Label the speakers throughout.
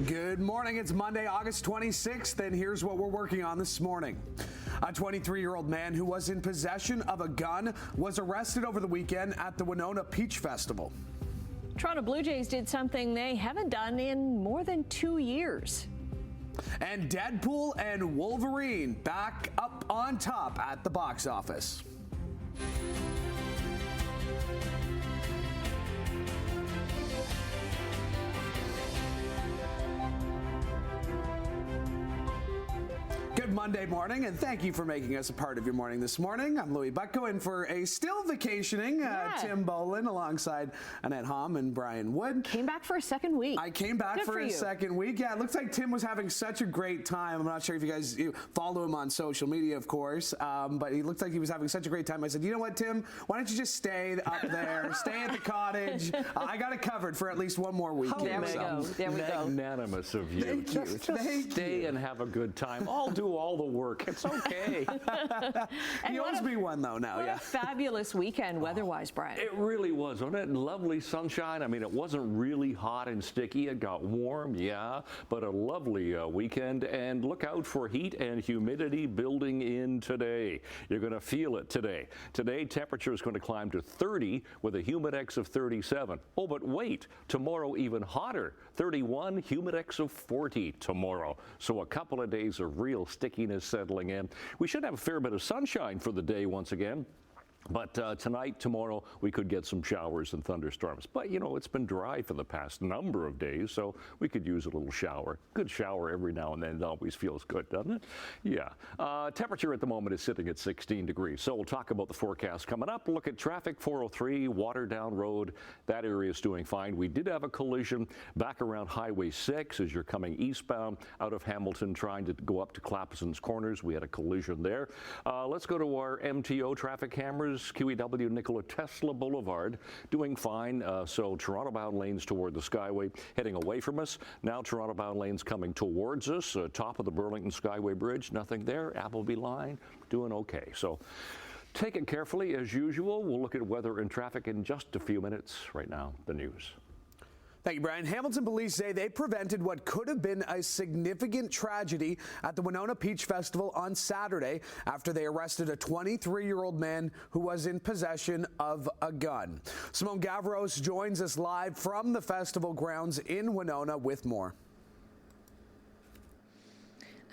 Speaker 1: Good morning. It's Monday, August 26th, and here's what we're working on this morning. A 23-year-old man who was in possession of a gun was arrested over the weekend at the Winona Peach Festival.
Speaker 2: Toronto Blue Jays did something they haven't done in more than 2 years.
Speaker 1: And Deadpool and Wolverine back up on top at the box office. Good Monday morning, and thank you for making us a part of your morning this morning. I'm Louis Butko, in for a still vacationing Tim Bolin alongside Annette Hom and Brian Wood.
Speaker 2: Came back for a second week.
Speaker 1: I came back for a second week. Yeah, it looks like Tim was having such a great time. I'm not sure if you guys follow him on social media, of course, but he looked like he was having such a great time. I said, you know what, Tim? Why don't you just stay up there, stay at the cottage? I got it covered for at least one more week.
Speaker 2: There we go. There we go.
Speaker 3: Magnanimous of you.
Speaker 1: Thank you.
Speaker 3: Just stay and have a good time. I'll do all the work. It's okay.
Speaker 1: He owes me one, though, now.
Speaker 2: What a fabulous weekend weather-wise, Brian.
Speaker 3: It really was, wasn't it? Lovely sunshine. I mean, it wasn't really hot and sticky. It got warm, yeah, but a lovely weekend. And look out for heat and humidity building in today. You're going to feel it today. Today, temperature is going to climb to 30 with a humidex of 37. Oh, but wait, tomorrow even hotter. 31, humidex of 40 tomorrow. So a couple of days of real stickiness settling in. We should have a fair bit of sunshine for the day once again. But tonight, tomorrow, we could get some showers and thunderstorms. But, you know, it's been dry for the past number of days, so we could use a little shower. Good shower every now and then. It always feels good, doesn't it? Yeah. Temperature at the moment is sitting at 16 degrees. So we'll talk about the forecast coming up. Look at traffic, 403, Waterdown Road. That area is doing fine. We did have a collision back around Highway 6 as you're coming eastbound out of Hamilton, trying to go up to Clapperson's Corners. We had a collision there. Let's go to our MTO traffic cameras. QEW Nikola Tesla Boulevard doing fine. So Toronto bound lanes toward the Skyway heading away from us. Now Toronto bound lanes coming towards us. Top of the Burlington Skyway Bridge, nothing there. Appleby line doing okay. So take it carefully as usual. We'll look at weather and traffic in just a few minutes. Right now, the news.
Speaker 1: Thank you, Brian. Hamilton police say they prevented what could have been a significant tragedy at the Winona Peach Festival on Saturday after they arrested a 23-year-old man who was in possession of a gun. Simone Gavros joins us live from the festival grounds in Winona with more.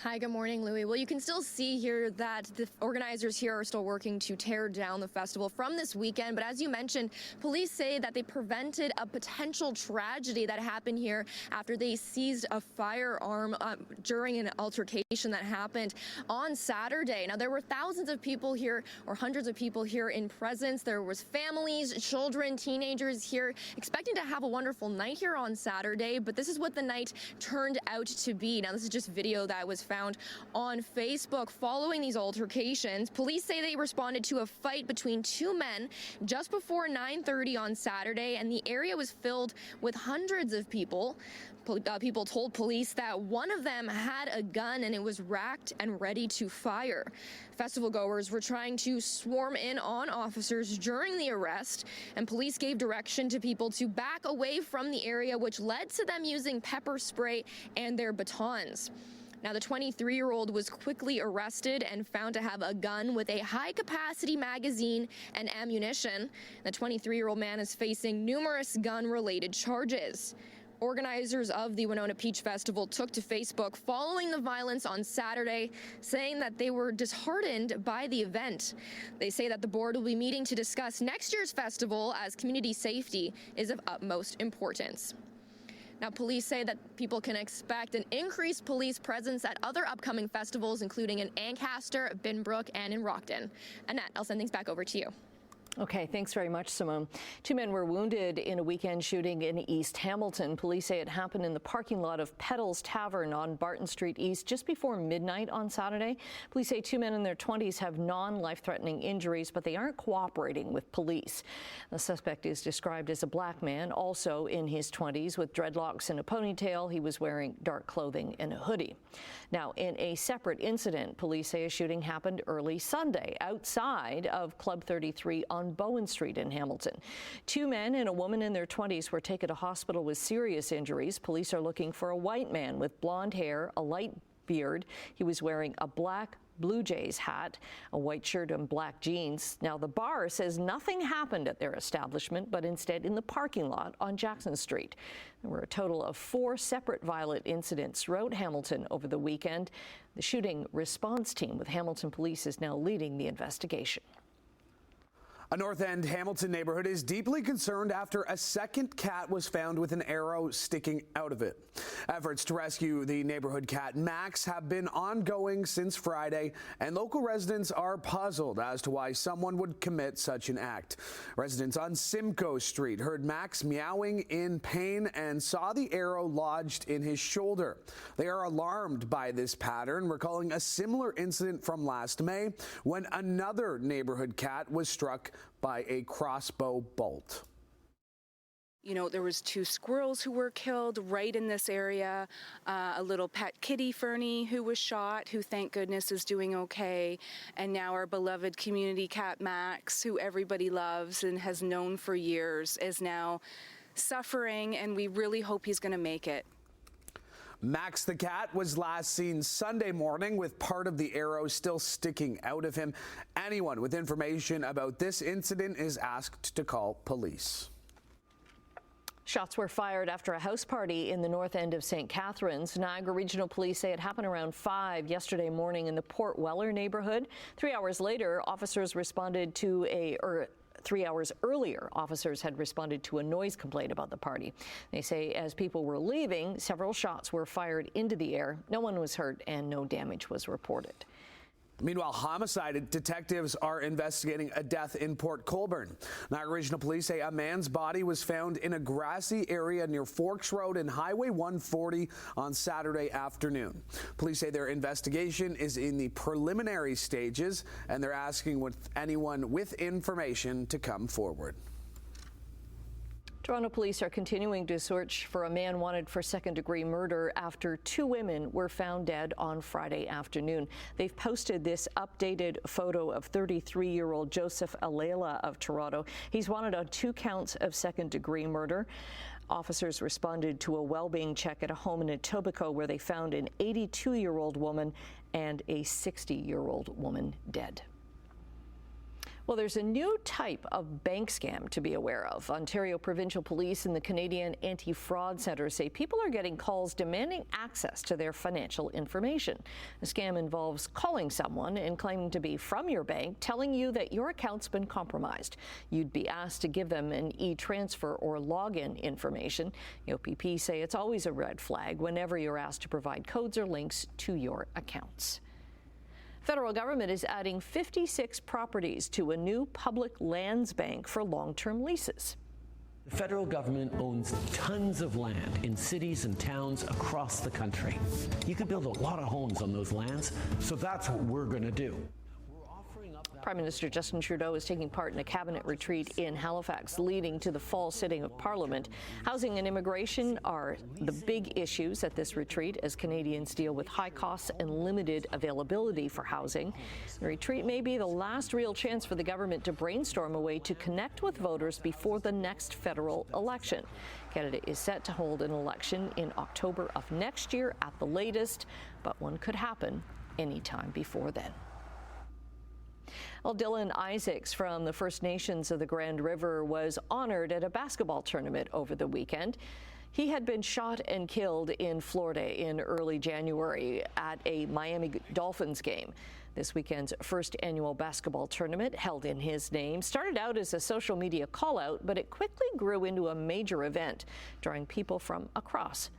Speaker 4: Hi, good morning, Louis. Well, you can still see here that the organizers here are still working to tear down the festival from this weekend. But as you mentioned, police say that they prevented a potential tragedy that happened here after they seized a firearm during an altercation that happened on Saturday. Now, there were thousands of people here, or hundreds of people here in presence. There was families, children, teenagers here expecting to have a wonderful night here on Saturday. But this is what the night turned out to be. Now, this is just video that was found on Facebook following these altercations. Police say they responded to a fight between two men just before 9:30 on Saturday, and the area was filled with hundreds of people. People told police that one of them had a gun and it was racked and ready to fire. Festival goers were trying to swarm in on officers during the arrest, and police gave direction to people to back away from the area, which led to them using pepper spray and their batons. Now, the 23-year-old was quickly arrested and found to have a gun with a high-capacity magazine and ammunition. The 23-year-old man is facing numerous gun-related charges. Organizers of the Winona Peach Festival took to Facebook following the violence on Saturday, saying that they were disheartened by the event. They say that the board will be meeting to discuss next year's festival as community safety is of utmost importance. Now, police say that people can expect an increased police presence at other upcoming festivals, including in Ancaster, Binbrook, and in Rockton. Annette, I'll send things back over to you.
Speaker 2: Okay, thanks very much, Simone. Two men were wounded in a weekend shooting in East Hamilton. Police say it happened in the parking lot of Petals Tavern on Barton Street East just before midnight on Saturday. Police say two men in their 20s have non-life-threatening injuries, but they aren't cooperating with police. The suspect is described as a black man, also in his 20s, with dreadlocks and a ponytail. He was wearing dark clothing and a hoodie. Now, in a separate incident, police say a shooting happened early Sunday outside of Club 33 on on Bowen Street in Hamilton. 2 men and a woman in their 20s were taken to hospital with serious injuries. Police are looking for a white man with blonde hair, a light beard. He was wearing a black Blue Jays hat, a white shirt and black jeans. Now, the bar says nothing happened at their establishment, but instead in the parking lot on Jackson Street. There were a total of 4 separate violent incidents throughout Hamilton over the weekend. The shooting response team with Hamilton Police is now leading the investigation.
Speaker 1: A North End Hamilton neighborhood is deeply concerned after a second cat was found with an arrow sticking out of it. Efforts to rescue the neighborhood cat Max have been ongoing since Friday, and local residents are puzzled as to why someone would commit such an act. Residents on Simcoe Street heard Max meowing in pain and saw the arrow lodged in his shoulder. They are alarmed by this pattern, recalling a similar incident from last May when another neighborhood cat was struck by a crossbow bolt.
Speaker 5: You know, there was 2 squirrels who were killed right in this area, a little pet kitty, Fernie, who was shot, who thank goodness is doing okay, and now our beloved community cat Max, who everybody loves and has known for years, is now suffering, and we really hope he's going to make it.
Speaker 1: Max the cat was last seen Sunday morning with part of the arrow still sticking out of him. Anyone with information about this incident is asked to call police.
Speaker 2: Shots were fired after a house party in the north end of St. Catharines. Niagara Regional Police say it happened around 5 yesterday morning in the Port Weller neighborhood. 3 hours later, officers responded to 3 hours earlier, officers had responded to a noise complaint about the party. They say as people were leaving, several shots were fired into the air. No one was hurt and no damage was reported.
Speaker 1: Meanwhile, homicide detectives are investigating a death in Port Colborne. Niagara Regional Police say a man's body was found in a grassy area near Forks Road and Highway 140 on Saturday afternoon. Police say their investigation is in the preliminary stages, and they're asking anyone with information to come forward.
Speaker 2: Toronto police are continuing to search for a man wanted for second-degree murder after 2 women were found dead on Friday afternoon. They've posted this updated photo of 33-year-old Joseph Alela of Toronto. He's wanted on 2 counts of second-degree murder. Officers responded to a well-being check at a home in Etobicoke where they found an 82-year-old woman and a 60-year-old woman dead. Well, there's a new type of bank scam to be aware of. Ontario Provincial Police and the Canadian Anti-Fraud Centre say people are getting calls demanding access to their financial information. The scam involves calling someone and claiming to be from your bank, telling you that your account's been compromised. You'd be asked to give them an e-transfer or login information. The OPP say it's always a red flag whenever you're asked to provide codes or links to your accounts. Federal government is adding 56 properties to a new public lands bank for long-term leases.
Speaker 6: The federal government owns tons of land in cities and towns across the country. You could build a lot of homes on those lands, so that's what we're going to do.
Speaker 2: Prime Minister Justin Trudeau is taking part in a cabinet retreat in Halifax, leading to the fall sitting of Parliament. Housing and immigration are the big issues at this retreat as Canadians deal with high costs and limited availability for housing. The retreat may be the last real chance for the government to brainstorm a way to connect with voters before the next federal election. Canada is set to hold an election in October of next year at the latest, but one could happen anytime before then. Well, Dylan Isaacs from the First Nations of the Grand River was honored at a basketball tournament over the weekend. He had been shot and killed in Florida in early January at a Miami Dolphins game. This weekend's first annual basketball tournament, held in his name, started out as a social media call-out, but it quickly grew into a major event, drawing people from across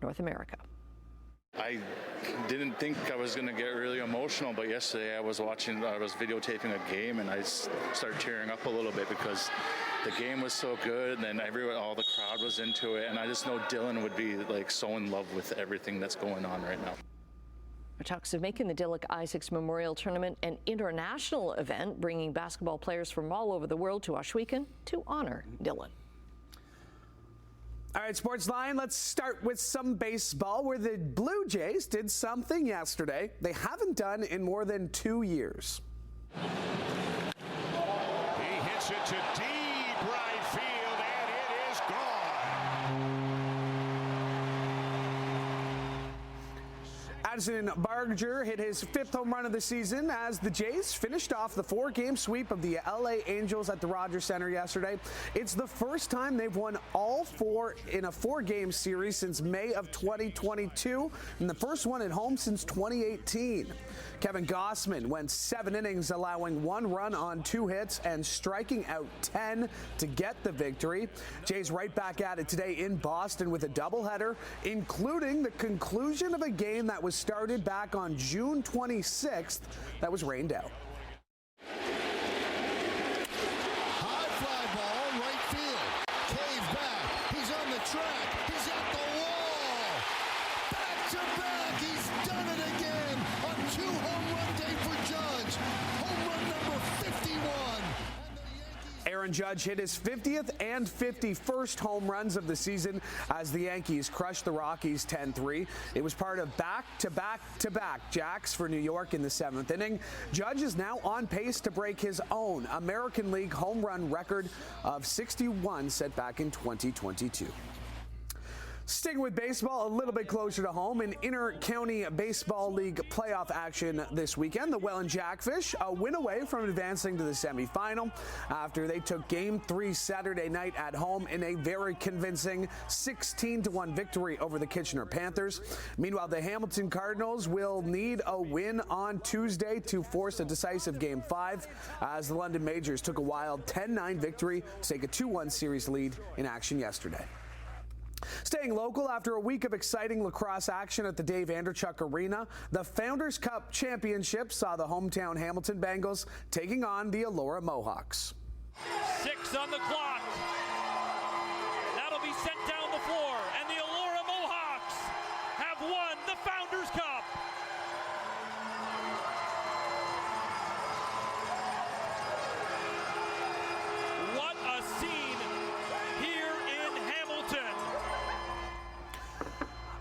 Speaker 2: North America.
Speaker 7: I didn't think I was going to get really emotional, but yesterday I was videotaping a game and I started tearing up a little bit because the game was so good and all the crowd was into it, and I just know Dylan would be like so in love with everything that's going on right now.
Speaker 2: Talks of making the Dylan Isaacs Memorial Tournament an international event, bringing basketball players from all over the world to Ohsweken to honor Dylan.
Speaker 1: All right, Sports Line, let's start with some baseball where the Blue Jays did something yesterday they haven't done in more than 2 years.
Speaker 8: He hits hits it to deep right field, and it is gone.
Speaker 1: Addison Barger hit his 5th home run of the season as the Jays finished off the 4-game sweep of the LA Angels at the Rogers Center yesterday. It's the first time they've won all 4 in a 4-game series since May of 2022, and the first one at home since 2018. Kevin Gossman went 7 innings, allowing 1 run on 2 hits and striking out 10 to get the victory. Jays right back at it today in Boston with a doubleheader, including the conclusion of a game that was started back on June 26th that was rained out.
Speaker 9: High fly ball, right field. Cave back. He's on the track. He's at the wall. Back to back. He's done it again. A 2-home run day for Judge. Home run number 51.
Speaker 1: Aaron Judge hit his 50th and 51st home runs of the season as the Yankees crushed the Rockies 10-3. It was part of back-to-back-to-back jacks for New York in the 7th inning. Judge is now on pace to break his own American League home run record of 61 set back in 2022. Sticking with baseball, a little bit closer to home, in Inter-County Baseball League playoff action this weekend. The Welland Jackfish a win away from advancing to the semifinal after they took Game 3 Saturday night at home in a very convincing 16-1 victory over the Kitchener Panthers. Meanwhile, the Hamilton Cardinals will need a win on Tuesday to force a decisive Game 5 as the London Majors took a wild 10-9 victory to take a 2-1 series lead in action yesterday. Staying local, after a week of exciting lacrosse action at the Dave Anderchuk Arena, the Founders Cup Championship saw the hometown Hamilton Bengals taking on the Elora Mohawks.
Speaker 10: 6 on the clock. That'll be sent down the floor, and the Elora Mohawks have won the Founders Cup. What a scene here in Hamilton.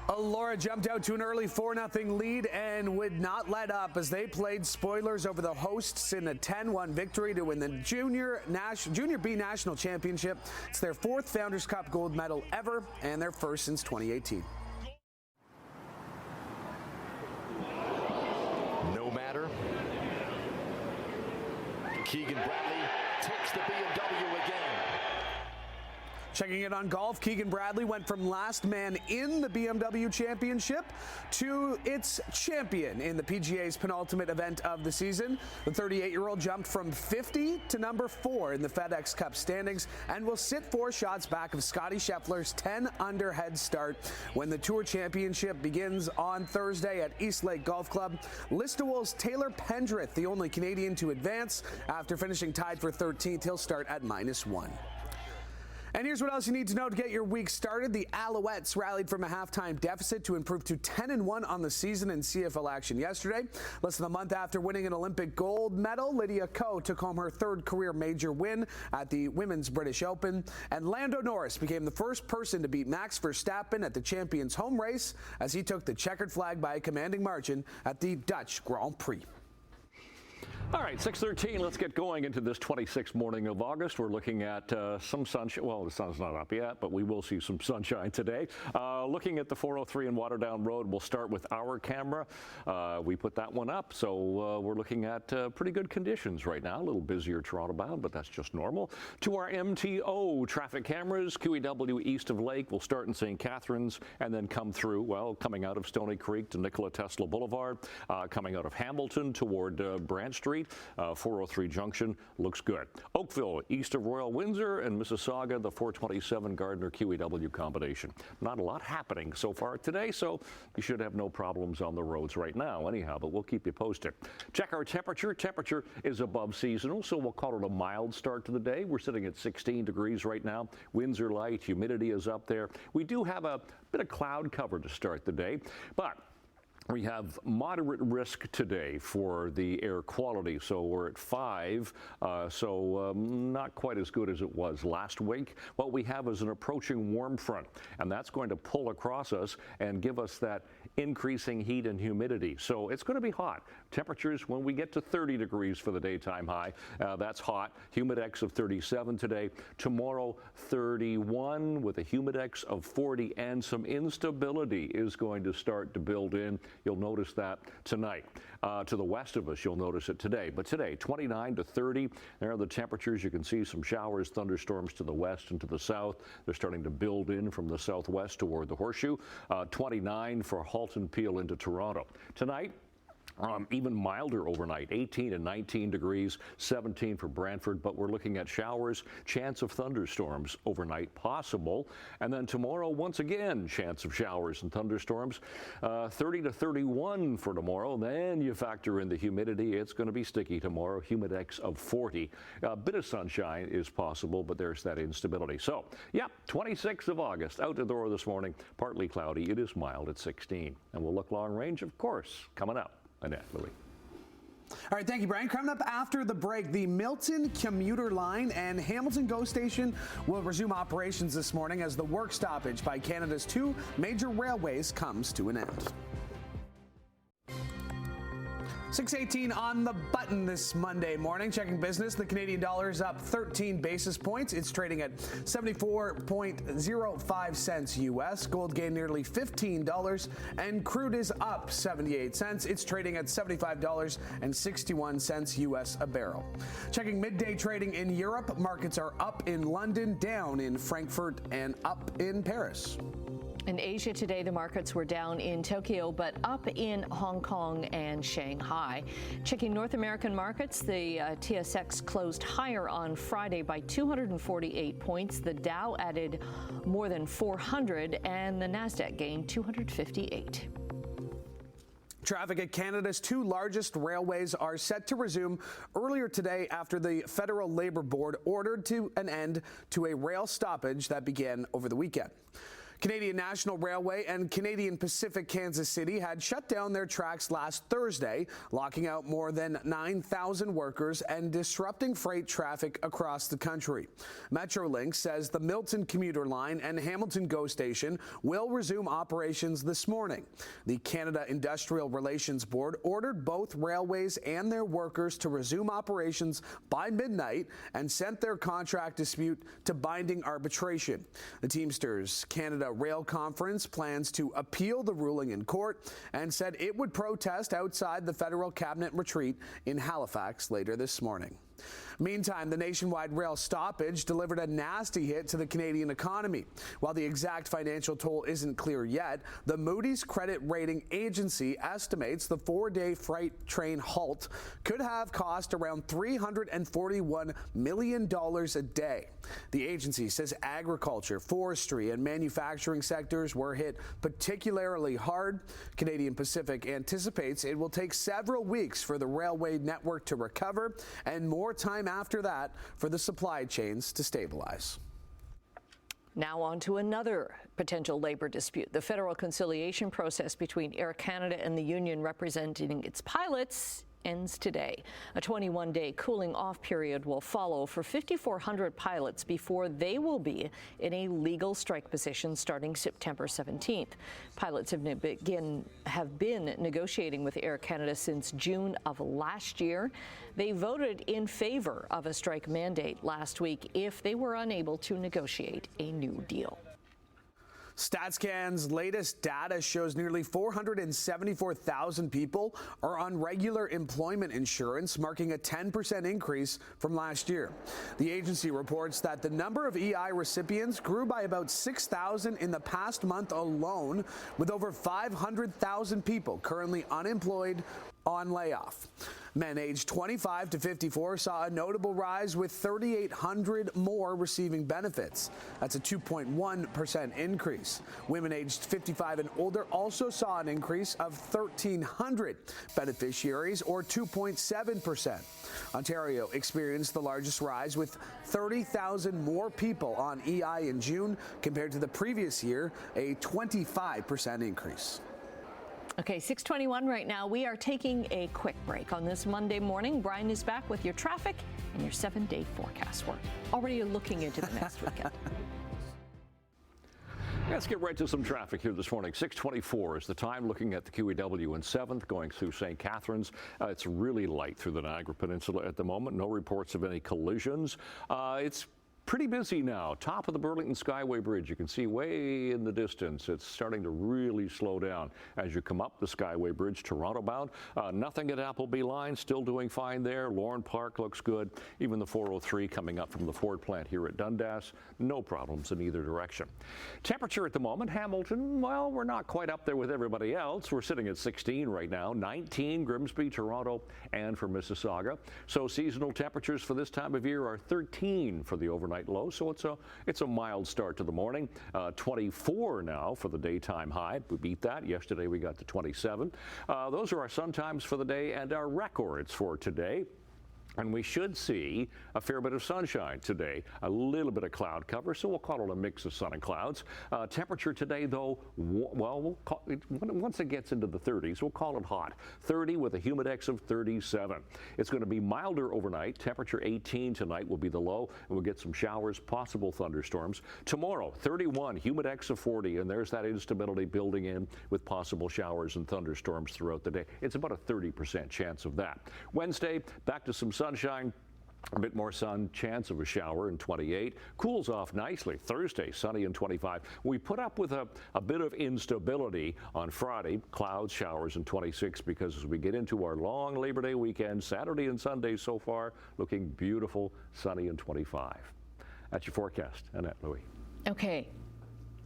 Speaker 1: Elora jumped out to an early 4-0 lead and would not let up as they played spoilers over the hosts in a 10-1 victory to win the Junior B National Championship. It's their 4th Founders Cup gold medal ever and their first since 2018.
Speaker 11: No matter. Keegan Bradley takes the BMW again.
Speaker 1: Checking in on golf, Keegan Bradley went from last man in the BMW Championship to its champion in the PGA's penultimate event of the season. The 38-year-old jumped from 50 to number 4 in the FedEx Cup standings and will sit 4 shots back of Scotty Scheffler's 10-under head start when the Tour Championship begins on Thursday at East Lake Golf Club. Listowel's Taylor Pendrith, the only Canadian to advance after finishing tied for 13th. He'll start at -1. And here's what else you need to know to get your week started. The Alouettes rallied from a halftime deficit to improve to 10-1 on the season in CFL action yesterday. Less than a month after winning an Olympic gold medal, Lydia Ko took home her 3rd career major win at the Women's British Open. And Lando Norris became the first person to beat Max Verstappen at the Champions Home Race as he took the checkered flag by a commanding margin at the Dutch Grand Prix.
Speaker 3: All right, 6:13. Let's get going into this 26th morning of August. We're looking at some sunshine. Well, the sun's not up yet, but we will see some sunshine today. Looking at the 403 and Waterdown Road, we'll start with our camera. We put that one up, so we're looking at pretty good conditions right now. A little busier Toronto bound, but that's just normal. To our MTO traffic cameras, QEW east of Lake will start in St. Catharines and then come through, well, coming out of Stony Creek to Nikola Tesla Boulevard, coming out of Hamilton toward Branch Street. 403 Junction looks good. Oakville, east of Royal Windsor, and Mississauga, the 427 Gardner QEW combination. Not a lot happening so far today, so you should have no problems on the roads right now anyhow, but we'll keep you posted. Check our temperature. Temperature is above seasonal, so we'll call it a mild start to the day. We're sitting at 16 degrees right now. Winds are light. Humidity is up there. We do have a bit of cloud cover to start the day, but We have moderate risk today for the air quality, so we're at 5, not quite as good as it was last week. What we have is an approaching warm front, and that's going to pull across us and give us that increasing heat and humidity. So it's going to be hot. Temperatures when we get to 30 degrees for the daytime high, that's hot. Humidex of 37 today. Tomorrow 31 with a humidex of 40, and some instability is going to start to build in. You'll notice that tonight. To the west of us, you'll notice it today. But today, 29 to 30. There are the temperatures. You can see some showers, thunderstorms to the west and to the south. They're starting to build in from the southwest toward the Horseshoe. 29 for Halton, Peel into Toronto. Tonight, even milder overnight, 18 and 19 degrees, 17 for Brantford, but we're looking at showers, chance of thunderstorms overnight possible. And then tomorrow, once again, chance of showers and thunderstorms, 30 to 31 for tomorrow. Then you factor in the humidity. It's going to be sticky tomorrow, humidex of 40. A bit of sunshine is possible, but there's that instability. So, yeah, 26th of August, out the door this morning, partly cloudy. It is mild at 16. And we'll look long range, of course, coming up. Annette, Louis.
Speaker 1: All right, thank you, Brian. Coming up after the break, the Milton commuter line and Hamilton GO station will resume operations this morning as the work stoppage by Canada's 2 major railways comes to an end. 6:18 on the button this Monday morning. Checking business, the Canadian dollar is up 13 basis points. It's trading at 74.05 cents U.S. Gold gained nearly $15, and crude is up 78 cents. It's trading at $75.61 U.S. a barrel. Checking midday trading in Europe, markets are up in London, down in Frankfurt, and up in Paris.
Speaker 2: In Asia today, the markets were down in Tokyo, but up in Hong Kong and Shanghai. Checking North American markets, the TSX closed higher on Friday by 248 points. The Dow added more than 400, and the Nasdaq gained 258.
Speaker 1: Traffic at Canada's 2 largest railways are set to resume earlier today after the Federal Labour Board ordered an end to a rail stoppage that began over the weekend. Canadian National Railway and Canadian Pacific Kansas City had shut down their tracks last Thursday, locking out more than 9,000 workers and disrupting freight traffic across the country. Metrolink says the Milton commuter line and Hamilton GO station will resume operations this morning. The Canada Industrial Relations Board ordered both railways and their workers to resume operations by midnight and sent their contract dispute to binding arbitration. The Teamsters Canada Rail Conference plans to appeal the ruling in court and said it would protest outside the federal cabinet retreat in Halifax later this morning. Meantime, the nationwide rail stoppage delivered a nasty hit to the Canadian economy. While the exact financial toll isn't clear yet, the Moody's credit rating agency estimates the 4-day freight train halt could have cost around $341 million a day. The agency says agriculture, forestry, and manufacturing sectors were hit particularly hard. Canadian Pacific anticipates it will take several weeks for the railway network to recover and more time after that for the supply chains to stabilize.
Speaker 2: Now on to another potential labor dispute. The federal conciliation process between Air Canada and the union representing its pilots ends today. A 21-day cooling off period will follow for 5,400 pilots before they will be in a legal strike position starting September 17th. Pilots have been negotiating with Air Canada since June of last year. They voted in favor of a strike mandate last week if they were unable to negotiate a new deal.
Speaker 1: StatsCan's latest data shows nearly 474,000 people are on regular employment insurance, marking a 10% increase from last year. The agency reports that the number of EI recipients grew by about 6,000 in the past month alone, with over 500,000 people currently unemployed on layoff. Men aged 25 to 54 saw a notable rise, with 3,800 more receiving benefits. That's a 2.1% increase. Women aged 55 and older also saw an increase of 1,300 beneficiaries, or 2.7%. Ontario experienced the largest rise, with 30,000 more people on EI in June compared to the previous year, a 25% increase.
Speaker 2: Okay, 6:21 right now. We are taking a quick break on this Monday morning. Brian is back with your traffic and your 7-day forecast. We're already looking into the next weekend.
Speaker 3: Let's get right to some traffic here this morning. 6:24 is the time, looking at the QEW in 7th going through St. Catharines. It's really light through the Niagara Peninsula at the moment. No reports of any collisions. It's pretty busy now. Top of the Burlington Skyway Bridge, you can see way in the distance. It's starting to really slow down as you come up the Skyway Bridge, Toronto bound. Nothing at Appleby Line, still doing fine there. Lorne Park looks good. Even the 403 coming up from the Ford plant here at Dundas, no problems in either direction. Temperature at the moment, Hamilton, well, we're not quite up there with everybody else. We're sitting at 16 right now, 19 Grimsby, Toronto, and for Mississauga. So seasonal temperatures for this time of year are 13 for the overnight low, so it's a mild start to the morning. 24 now for the daytime high. We beat that. Yesterday we got to 27. Those are our sun times for the day and our records for today. And we should see a fair bit of sunshine today, a little bit of cloud cover, so we'll call it a mix of sun and clouds. Temperature today, though, well, once it gets into the 30s, we'll call it hot. 30 with a humidex of 37. It's going to be milder overnight. Temperature 18 tonight will be the low, and we'll get some showers, possible thunderstorms. Tomorrow, 31, humidex of 40, and there's that instability building in with possible showers and thunderstorms throughout the day. It's about a 30% chance of that. Wednesday, back to some sunshine, a bit more sun, chance of a shower in 28. Cools off nicely. Thursday, sunny in 25. We put up with a bit of instability on Friday, clouds, showers in 26, because as we get into our long Labor Day weekend, Saturday and Sunday so far, looking beautiful, sunny in 25. That's your forecast. Annette, Louis.
Speaker 2: Okay.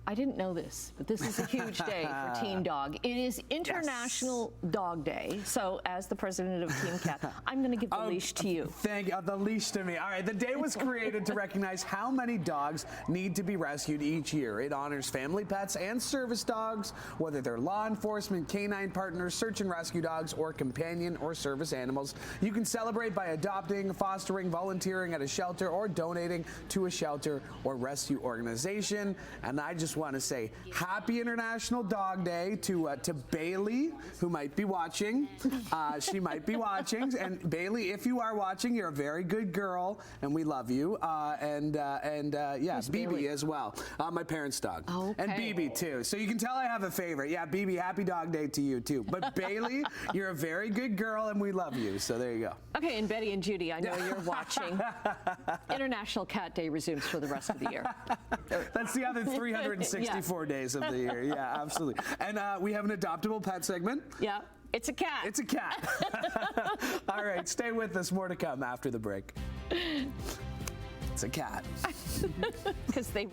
Speaker 2: I didn't know this, but this is a huge day for Team Dog. It is International Dog Day. So as the president of Team Cat, I'm going to give the leash to you.
Speaker 1: Thank you. The leash to me. All right. The day was created to recognize how many dogs need to be rescued each year. It honors family pets and service dogs, whether they're law enforcement, canine partners, search and rescue dogs, or companion or service animals. You can celebrate by adopting, fostering, volunteering at a shelter, or donating to a shelter or rescue organization. And I just want to say happy International Dog Day to Bailey, who might be watching. She might be watching. And Bailey, if you are watching, you're a very good girl, and we love you. Yeah, BB as well, my parents' dog.
Speaker 2: Okay.
Speaker 1: And BB too. So you can tell I have a favorite. Yeah, BB, happy Dog Day to you too. But Bailey, you're a very good girl, and we love you. So there you go.
Speaker 2: Okay, and Betty and Judy, I know you're watching. International Cat Day resumes for the rest of the year.
Speaker 1: That's the other 364 days of the year. Yeah, absolutely. And we have an adoptable pet segment.
Speaker 2: Yeah, it's a cat.
Speaker 1: It's a cat. All right, stay with us. More to come after the break. It's a cat.
Speaker 2: Because they...